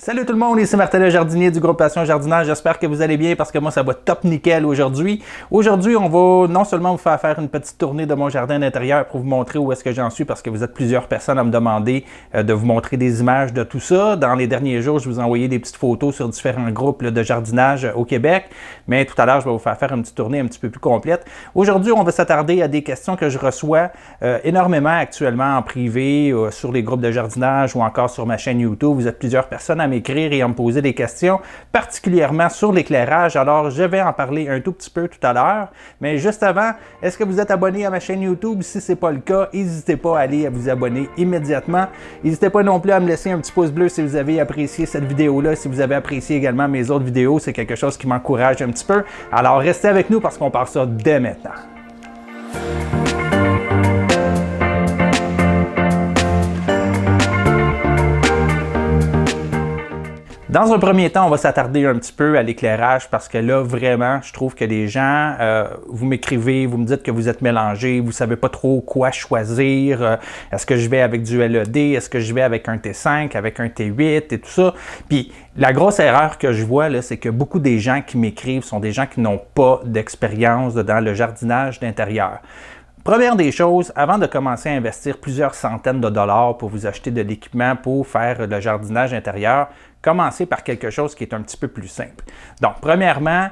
Salut tout le monde, ici Martin le jardinier du groupe Passion Jardinage. J'espère que vous allez bien parce que moi ça va top nickel aujourd'hui. Aujourd'hui, on va non seulement vous faire une petite tournée de mon jardin d'intérieur pour vous montrer où est-ce que j'en suis parce que vous êtes plusieurs personnes à me demander de vous montrer des images de tout ça. Dans les derniers jours, je vous ai envoyé des petites photos sur différents groupes de jardinage au Québec. Mais tout à l'heure, je vais vous faire une petite tournée un petit peu plus complète. Aujourd'hui, on va s'attarder à des questions que je reçois énormément actuellement en privé sur les groupes de jardinage ou encore sur ma chaîne YouTube. Vous êtes plusieurs personnes à m'écrire et à me poser des questions, particulièrement sur l'éclairage. Alors, je vais en parler un tout petit peu tout à l'heure. Mais juste avant, est-ce que vous êtes abonné à ma chaîne YouTube? Si ce n'est pas le cas, n'hésitez pas à aller vous abonner immédiatement. N'hésitez pas non plus à me laisser un petit pouce bleu si vous avez apprécié cette vidéo-là. Si vous avez apprécié également mes autres vidéos, c'est quelque chose qui m'encourage un petit peu. Alors, restez avec nous parce qu'on part ça dès maintenant. Dans un premier temps, on va s'attarder un petit peu à l'éclairage parce que là, vraiment, je trouve que les gens, vous m'écrivez, vous me dites que vous êtes mélangés, vous ne savez pas trop quoi choisir. Est-ce que je vais avec du LED? Est-ce que je vais avec un T5, avec un T8 et tout ça? Puis, la grosse erreur que je vois, là, c'est que beaucoup des gens qui m'écrivent sont des gens qui n'ont pas d'expérience dans le jardinage d'intérieur. Première des choses, avant de commencer à investir plusieurs centaines de dollars pour vous acheter de l'équipement pour faire le jardinage intérieur, commencez par quelque chose qui est un petit peu plus simple. Donc, premièrement,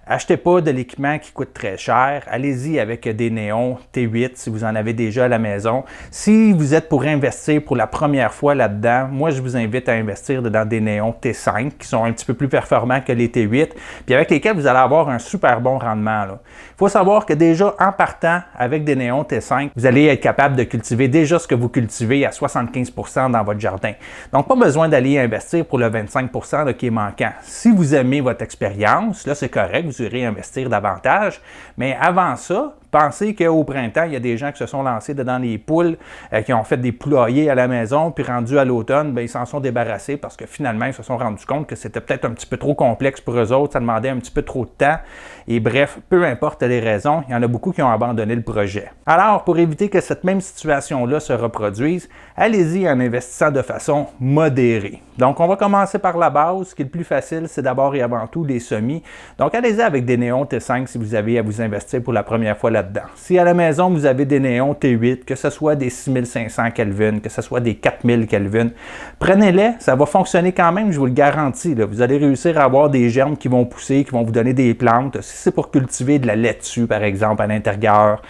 achetez pas de l'équipement qui coûte très cher. Allez-y avec des néons T8 si vous en avez déjà à la maison. Si vous êtes pour investir pour la première fois là-dedans, moi je vous invite à investir dans des néons T5 qui sont un petit peu plus performants que les T8 puis avec lesquels vous allez avoir un super bon rendement. Il faut savoir que déjà en partant avec des néons T5, vous allez être capable de cultiver déjà ce que vous cultivez à 75% dans votre jardin. Donc pas besoin d'aller investir pour le 25% là, qui est manquant. Si vous aimez votre expérience, là c'est correct, vous irez investir davantage. Mais avant ça, pensez qu'au printemps, il y a des gens qui se sont lancés dedans les poules, qui ont fait des poulaillers à la maison, puis rendus à l'automne, ils s'en sont débarrassés parce que finalement, ils se sont rendus compte que c'était peut-être un petit peu trop complexe pour eux autres, ça demandait un petit peu trop de temps. Et bref, peu importe les raisons, il y en a beaucoup qui ont abandonné le projet. Alors, pour éviter que cette même situation-là se reproduise, allez-y en investissant de façon modérée. Donc, on va commencer par la base. Ce qui est le plus facile, c'est d'abord et avant tout les semis. Donc, allez-y avec des néons T5 si vous avez à vous investir pour la première fois là-dedans. Si à la maison, vous avez des néons T8, que ce soit des 6500 Kelvin, que ce soit des 4000 Kelvin, prenez-les, ça va fonctionner quand même, je vous le garantis. Là. Vous allez réussir à avoir des germes qui vont pousser, qui vont vous donner des plantes. Si c'est pour cultiver de la laitue, par exemple, à l'intérieur,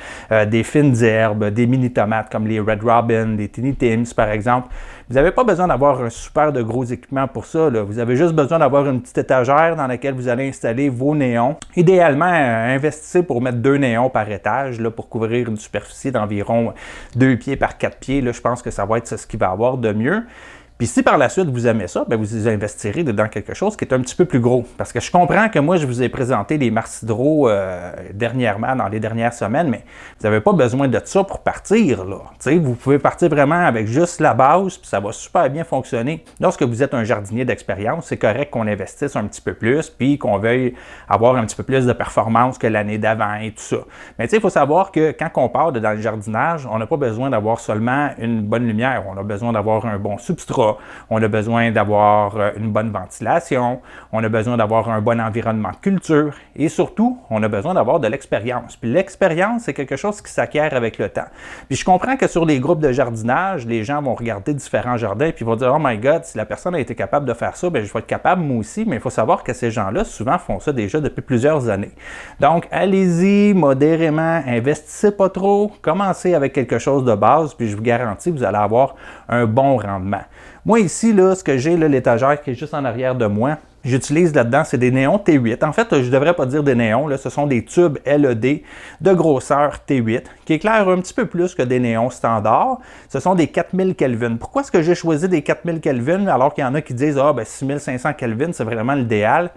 des fines herbes, des mini-tomates comme les Red Robin, les Tiny Tims, par exemple, vous n'avez pas besoin d'avoir un super de gros équipement pour ça. Là. Vous avez juste besoin d'avoir une petite étagère dans laquelle vous allez installer vos néons. Idéalement, investissez pour mettre 2 néons par étage là, pour couvrir une superficie d'environ 2 pieds par 4 pieds. Là, je pense que ça va être ce qu'il va avoir de mieux. Puis si par la suite vous aimez ça, vous investirez dans quelque chose qui est un petit peu plus gros. Parce que je comprends que moi, je vous ai présenté les Marsidro dernièrement, dans les dernières semaines, mais vous n'avez pas besoin de ça pour partir. Là. Vous pouvez partir vraiment avec juste la base, puis ça va super bien fonctionner. Lorsque vous êtes un jardinier d'expérience, c'est correct qu'on investisse un petit peu plus, puis qu'on veuille avoir un petit peu plus de performance que l'année d'avant et tout ça. Mais il faut savoir que quand on part dans le jardinage, on n'a pas besoin d'avoir seulement une bonne lumière, on a besoin d'avoir un bon substrat. On a besoin d'avoir une bonne ventilation, on a besoin d'avoir un bon environnement de culture et surtout, on a besoin d'avoir de l'expérience. Puis l'expérience, c'est quelque chose qui s'acquiert avec le temps. Puis je comprends que sur les groupes de jardinage, les gens vont regarder différents jardins puis vont dire « Oh my God, si la personne a été capable de faire ça, je vais être capable moi aussi. » Mais il faut savoir que ces gens-là, souvent, font ça déjà depuis plusieurs années. Donc, allez-y modérément, investissez pas trop, commencez avec quelque chose de base puis je vous garantis que vous allez avoir un bon rendement. Moi ici, là, ce que j'ai, l'étagère qui est juste en arrière de moi, j'utilise là-dedans, c'est des néons T8. En fait, je ne devrais pas dire des néons, là, ce sont des tubes LED de grosseur T8 qui éclairent un petit peu plus que des néons standards. Ce sont des 4000 Kelvin. Pourquoi est-ce que j'ai choisi des 4000 Kelvin alors qu'il y en a qui disent « Ah, 6500 Kelvin, c'est vraiment l'idéal ».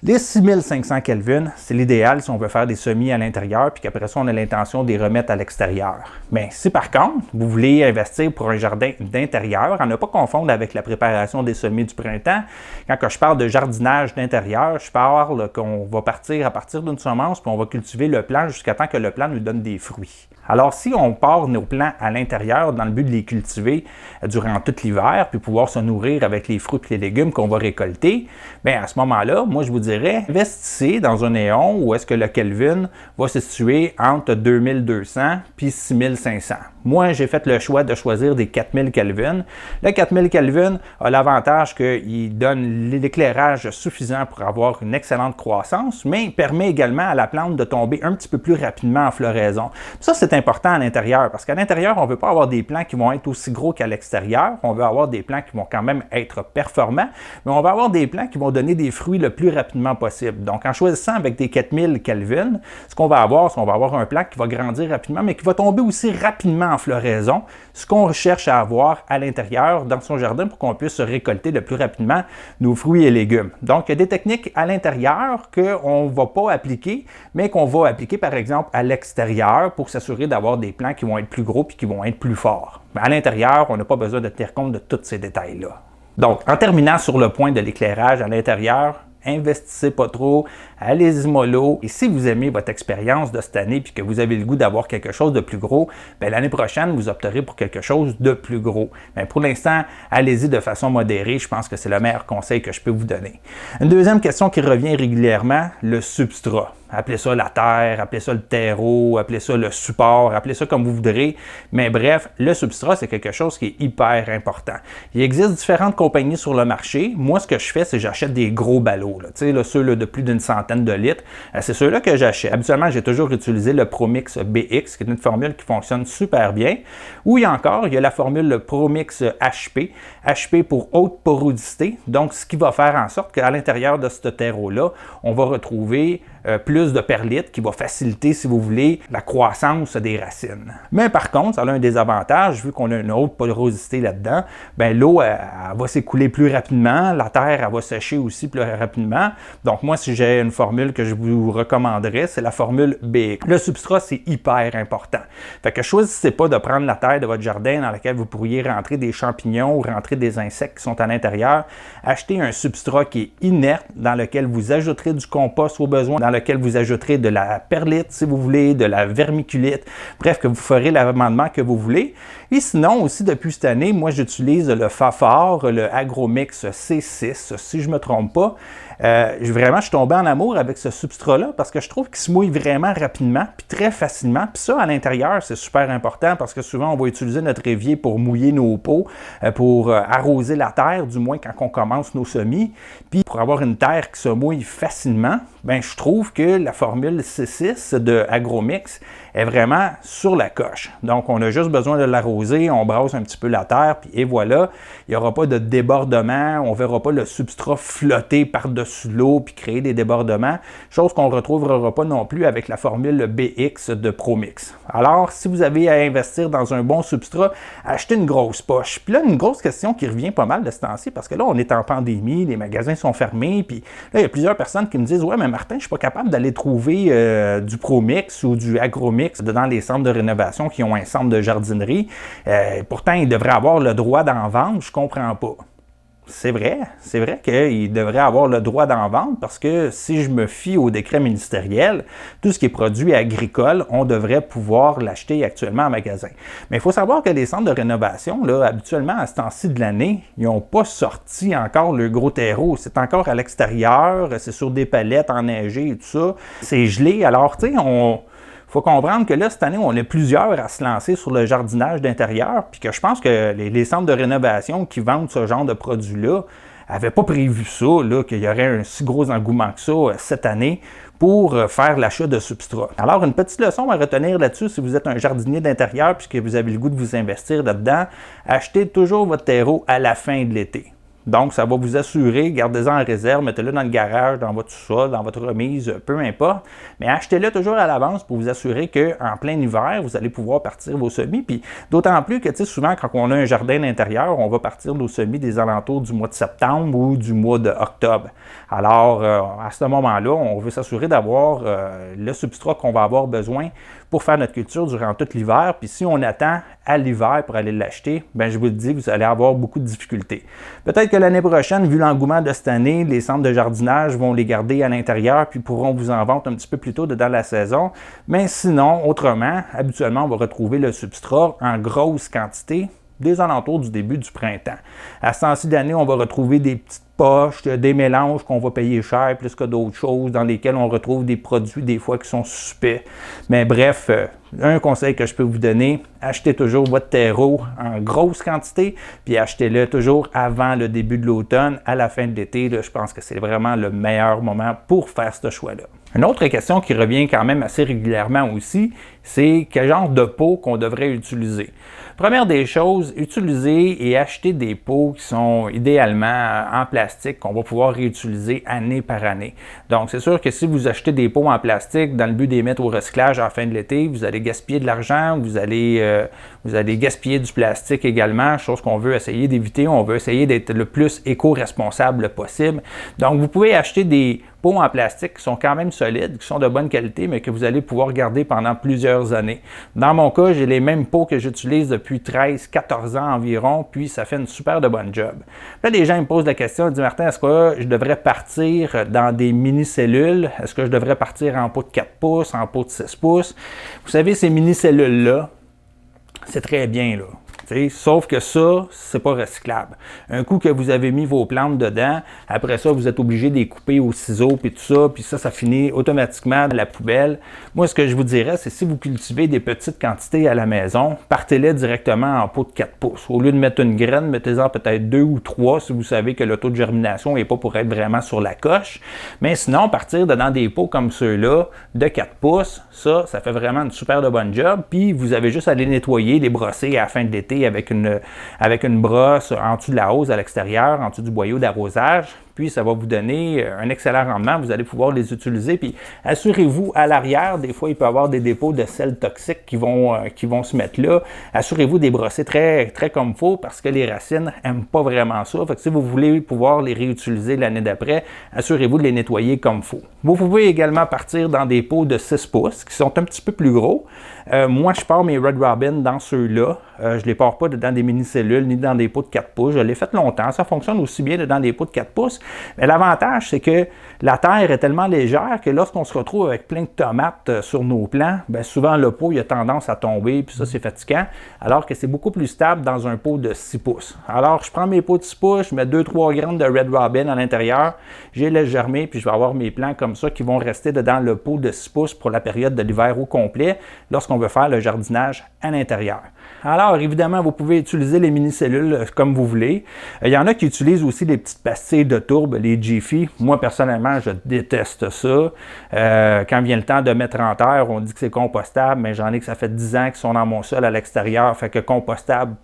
Les 6500 Kelvin, c'est l'idéal si on veut faire des semis à l'intérieur puis qu'après ça, on a l'intention de les remettre à l'extérieur. Mais si par contre, vous voulez investir pour un jardin d'intérieur, à ne pas confondre avec la préparation des semis du printemps, quand je parle de jardinage d'intérieur, je parle qu'on va partir à partir d'une semence puis on va cultiver le plant jusqu'à temps que le plant nous donne des fruits. Alors, si on part nos plants à l'intérieur dans le but de les cultiver durant tout l'hiver, puis pouvoir se nourrir avec les fruits et les légumes qu'on va récolter, bien à ce moment-là, moi je vous dirais, investissez dans un néon où est-ce que le Kelvin va se situer entre 2200 puis 6500. Moi, j'ai fait le choix de choisir des 4000 Kelvin. Le 4000 Kelvin a l'avantage qu'il donne l'éclairage suffisant pour avoir une excellente croissance, mais il permet également à la plante de tomber un petit peu plus rapidement en floraison. Ça, c'est important à l'intérieur, parce qu'à l'intérieur, on ne veut pas avoir des plants qui vont être aussi gros qu'à l'extérieur. On veut avoir des plants qui vont quand même être performants, mais on va avoir des plants qui vont donner des fruits le plus rapidement possible. Donc, en choisissant avec des 4000 Kelvin, ce qu'on va avoir, c'est qu'on va avoir un plant qui va grandir rapidement, mais qui va tomber aussi rapidement en floraison, ce qu'on cherche à avoir à l'intérieur dans son jardin pour qu'on puisse récolter le plus rapidement nos fruits et légumes. Donc, il y a des techniques à l'intérieur qu'on ne va pas appliquer, mais qu'on va appliquer par exemple à l'extérieur pour s'assurer d'avoir des plants qui vont être plus gros et qui vont être plus forts. Mais à l'intérieur, on n'a pas besoin de tenir compte de tous ces détails-là. Donc, en terminant sur le point de l'éclairage à l'intérieur, investissez pas trop, allez-y mollo. Et si vous aimez votre expérience de cette année et que vous avez le goût d'avoir quelque chose de plus gros, bien, l'année prochaine, vous opterez pour quelque chose de plus gros. Mais pour l'instant, allez-y de façon modérée. Je pense que c'est le meilleur conseil que je peux vous donner. Une deuxième question qui revient régulièrement, le substrat. Appelez ça la terre, appelez ça le terreau, appelez ça le support, appelez ça comme vous voudrez. Mais bref, le substrat, c'est quelque chose qui est hyper important. Il existe différentes compagnies sur le marché. Moi, ce que je fais, c'est que j'achète des gros ballots. Tu sais, ceux de plus d'une centaine de litres. C'est ceux-là que j'achète. Habituellement, j'ai toujours utilisé le ProMix BX, qui est une formule qui fonctionne super bien. Ou il y a la formule ProMix HP. HP pour haute porosité. Donc, ce qui va faire en sorte qu'à l'intérieur de ce terreau-là, on va retrouver plus de perlite qui va faciliter, si vous voulez, la croissance des racines. Mais par contre, ça a un désavantage, vu qu'on a une haute porosité là-dedans, bien l'eau elle va s'écouler plus rapidement, la terre elle va sécher aussi plus rapidement. Donc moi, si j'ai une formule que je vous recommanderais, c'est la formule BX. Le substrat, c'est hyper important. Fait que choisissez pas de prendre la terre de votre jardin dans laquelle vous pourriez rentrer des champignons ou rentrer des insectes qui sont à l'intérieur. Achetez un substrat qui est inerte, dans lequel vous ajouterez du compost au besoin, dans lequel vous ajouterez de la perlite, si vous voulez, de la vermiculite, bref, que vous ferez l'amendement que vous voulez. Et sinon, aussi, depuis cette année, moi, j'utilise le Fafard, le Agromix C6, si je ne me trompe pas. Vraiment, je suis tombé en amour avec ce substrat-là parce que je trouve qu'il se mouille vraiment rapidement puis très facilement. Puis ça, à l'intérieur, c'est super important parce que souvent, on va utiliser notre évier pour mouiller nos pots, pour arroser la terre, du moins quand on commence nos semis. Puis pour avoir une terre qui se mouille facilement, bien, je trouve que la formule C6 de Agromix est vraiment sur la coche. Donc, on a juste besoin de l'arroser, on brasse un petit peu la terre, puis et voilà, il n'y aura pas de débordement, on ne verra pas le substrat flotter par-dessus l'eau puis créer des débordements, chose qu'on ne retrouvera pas non plus avec la formule BX de ProMix. Alors, si vous avez à investir dans un bon substrat, achetez une grosse poche. Puis là, une grosse question qui revient pas mal de ce temps-ci, parce que là, on est en pandémie, les magasins sont fermés, puis là, il y a plusieurs personnes qui me disent « Ouais, mais Martin, je ne suis pas capable d'aller trouver du ProMix ou du Agromix dans les centres de rénovation qui ont un centre de jardinerie. Pourtant, ils devraient avoir le droit d'en vendre, je comprends pas. » C'est vrai qu'ils devraient avoir le droit d'en vendre parce que si je me fie au décret ministériel, tout ce qui est produit agricole, on devrait pouvoir l'acheter actuellement en magasin. Mais il faut savoir que les centres de rénovation, là, habituellement, à ce temps-ci de l'année, ils n'ont pas sorti encore le gros terreau. C'est encore à l'extérieur, c'est sur des palettes enneigées et tout ça. C'est gelé. Alors, tu sais, il faut comprendre que là, cette année, on est plusieurs à se lancer sur le jardinage d'intérieur, puis que je pense que les centres de rénovation qui vendent ce genre de produits-là n'avaient pas prévu ça, qu'il y aurait un si gros engouement que ça cette année pour faire l'achat de substrat. Alors, une petite leçon à retenir là-dessus, si vous êtes un jardinier d'intérieur puis que vous avez le goût de vous investir là-dedans, achetez toujours votre terreau à la fin de l'été. Donc, ça va vous assurer, gardez-en en réserve, mettez-le dans le garage, dans votre sous-sol, dans votre remise, peu importe. Mais achetez-le toujours à l'avance pour vous assurer qu'en plein hiver, vous allez pouvoir partir vos semis. Puis d'autant plus que, tu sais, souvent, quand on a un jardin d'intérieur, on va partir nos semis des alentours du mois de septembre ou du mois d'octobre. Alors, à ce moment-là, on veut s'assurer d'avoir le substrat qu'on va avoir besoin pour faire notre culture durant tout l'hiver. Puis si on attend à l'hiver pour aller l'acheter, bien, je vous le dis, vous allez avoir beaucoup de difficultés. Peut-être que l'année prochaine, vu l'engouement de cette année, les centres de jardinage vont les garder à l'intérieur puis pourront vous en vendre un petit peu plus tôt dans la saison. Mais sinon, autrement, habituellement, on va retrouver le substrat en grosse quantité des alentours du début du printemps. À ce temps-ci d'année, on va retrouver des petites poches, des mélanges qu'on va payer cher plus que d'autres choses, dans lesquels on retrouve des produits des fois qui sont suspects. Mais bref, un conseil que je peux vous donner, achetez toujours votre terreau en grosse quantité, puis achetez-le toujours avant le début de l'automne, à la fin de l'été. Je pense que c'est vraiment le meilleur moment pour faire ce choix-là. Une autre question qui revient quand même assez régulièrement aussi, c'est quel genre de pot qu'on devrait utiliser. Première des choses, utiliser et acheter des pots qui sont idéalement en plastique qu'on va pouvoir réutiliser année par année. Donc, c'est sûr que si vous achetez des pots en plastique dans le but de les mettre au recyclage à la fin de l'été, vous allez gaspiller de l'argent, vous allez gaspiller du plastique également, chose qu'on veut essayer d'éviter. On veut essayer d'être le plus éco-responsable possible. Donc, vous pouvez acheter des pots en plastique qui sont quand même solides, qui sont de bonne qualité, mais que vous allez pouvoir garder pendant plusieurs années. Dans mon cas, j'ai les mêmes pots que j'utilise depuis 13-14 ans environ, puis ça fait une super de bonne job. Là, les gens me posent la question, ils disent « Martin, est-ce que je devrais partir dans des mini-cellules? Est-ce que je devrais partir en pot de 4 pouces, en pot de 6 pouces? » Vous savez, ces mini-cellules-là, c'est très bien, là. Sauf que ça, c'est pas recyclable. Un coup que vous avez mis vos plantes dedans, après ça, vous êtes obligé de les couper au ciseau, puis tout ça, puis ça finit automatiquement dans la poubelle. Moi, ce que je vous dirais, c'est si vous cultivez des petites quantités à la maison, partez-les directement en pot de 4 pouces. Au lieu de mettre une graine, mettez-en peut-être 2 ou 3 si vous savez que le taux de germination n'est pas pour être vraiment sur la coche. Mais sinon, partir dans des pots comme ceux-là, de 4 pouces, ça fait vraiment une super de bonne job. Puis vous avez juste à les nettoyer, les brosser à la fin de l'été avec une brosse en dessous de la hose à l'extérieur, en dessous du boyau d'arrosage. Puis ça va vous donner un excellent rendement. Vous allez pouvoir les utiliser. Puis assurez-vous à l'arrière, des fois il peut y avoir des dépôts de sel toxiques qui vont se mettre là. Assurez-vous de les brosser très, très comme il faut parce que les racines n'aiment pas vraiment ça. Fait que si vous voulez pouvoir les réutiliser l'année d'après, assurez-vous de les nettoyer comme il faut. Vous pouvez également partir dans des pots de 6 pouces qui sont un petit peu plus gros. Moi, je pars mes Red Robin dans ceux-là. Je ne les pars pas dans des mini-cellules ni dans des pots de 4 pouces. Je l'ai fait longtemps. Ça fonctionne aussi bien dans des pots de 4 pouces. Mais l'avantage, c'est que la terre est tellement légère que lorsqu'on se retrouve avec plein de tomates sur nos plants, bien souvent le pot il a tendance à tomber, puis ça c'est fatigant, alors que c'est beaucoup plus stable dans un pot de 6 pouces. Alors je prends mes pots de 6 pouces, je mets 2-3 graines de Red Robin à l'intérieur, je les laisse germer, puis je vais avoir mes plants comme ça qui vont rester dedans le pot de 6 pouces pour la période de l'hiver au complet, lorsqu'on veut faire le jardinage à l'intérieur. Alors, évidemment, vous pouvez utiliser les mini-cellules comme vous voulez. Il y en a qui utilisent aussi les petites pastilles de tourbe, les Jiffy. Moi, personnellement, je déteste ça. Quand vient le temps de mettre en terre, on dit que c'est compostable, mais j'en ai que ça fait 10 ans qu'ils sont dans mon sol à l'extérieur. Fait que compostable,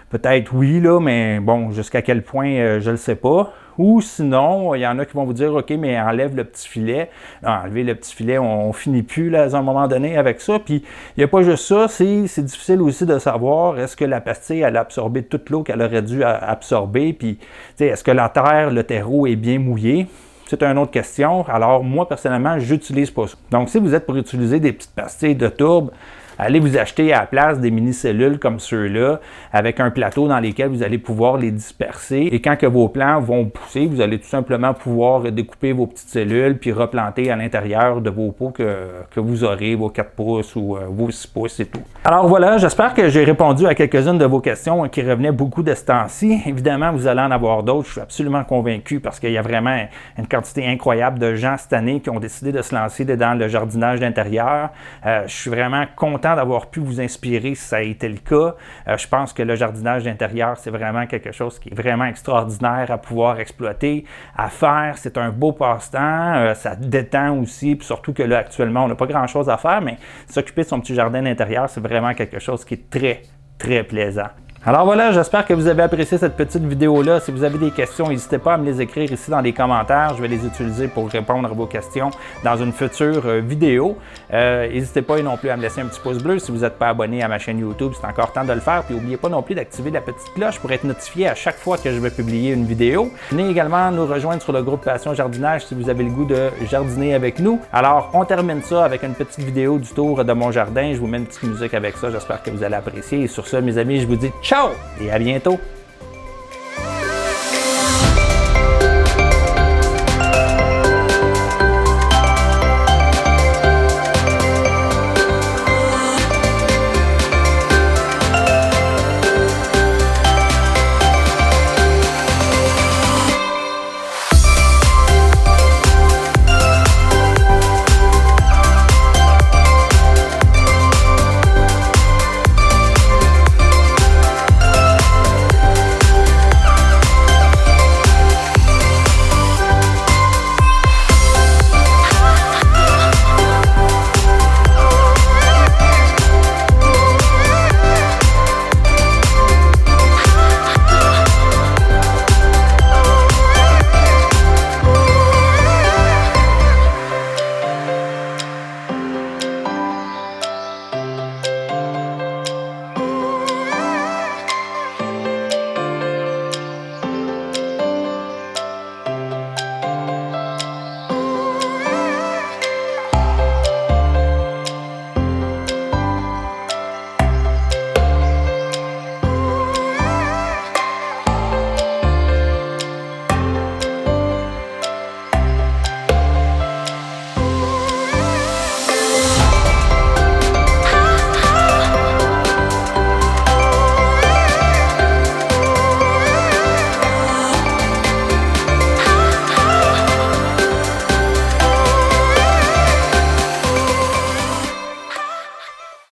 peut-être oui, là, mais bon, jusqu'à quel point, je ne le sais pas. Ou sinon, il y en a qui vont vous dire, OK, mais enlève le petit filet. Non, enlever le petit filet, on finit plus là, à un moment donné avec ça. Puis, il n'y a pas juste ça, c'est difficile aussi de savoir, est-ce que la pastille, elle a absorbé toute l'eau qu'elle aurait dû absorber? Puis, est-ce que la terre, le terreau est bien mouillé? C'est une autre question. Alors, moi, personnellement, j'utilise pas ça. Donc, si vous êtes pour utiliser des petites pastilles de tourbe, allez vous acheter à la place des mini-cellules comme ceux-là, avec un plateau dans lequel vous allez pouvoir les disperser. Et quand que vos plants vont pousser, vous allez tout simplement pouvoir découper vos petites cellules puis replanter à l'intérieur de vos pots que vous aurez, vos 4 pouces ou vos 6 pouces et tout. Alors voilà, j'espère que j'ai répondu à quelques-unes de vos questions qui revenaient beaucoup de ce temps-ci. Évidemment, vous allez en avoir d'autres, je suis absolument convaincu parce qu'il y a vraiment une quantité incroyable de gens cette année qui ont décidé de se lancer dans le jardinage d'intérieur. Je suis vraiment content d'avoir pu vous inspirer si ça a été le cas. Je pense que le jardinage d'intérieur, c'est vraiment quelque chose qui est vraiment extraordinaire à pouvoir exploiter, à faire. C'est un beau passe-temps, ça détend aussi, puis surtout que là, actuellement, on n'a pas grand-chose à faire, mais s'occuper de son petit jardin d'intérieur, c'est vraiment quelque chose qui est très, très plaisant. Alors voilà, j'espère que vous avez apprécié cette petite vidéo-là. Si vous avez des questions, n'hésitez pas à me les écrire ici dans les commentaires. Je vais les utiliser pour répondre à vos questions dans une future vidéo. N'hésitez pas non plus à me laisser un petit pouce bleu si vous n'êtes pas abonné à ma chaîne YouTube. C'est encore temps de le faire. Puis n'oubliez pas non plus d'activer la petite cloche pour être notifié à chaque fois que je vais publier une vidéo. Venez également nous rejoindre sur le groupe Passion Jardinage si vous avez le goût de jardiner avec nous. Alors, on termine ça avec une petite vidéo du tour de mon jardin. Je vous mets une petite musique avec ça. J'espère que vous allez apprécier. Et sur ce, mes amis, je vous dis ciao et à bientôt!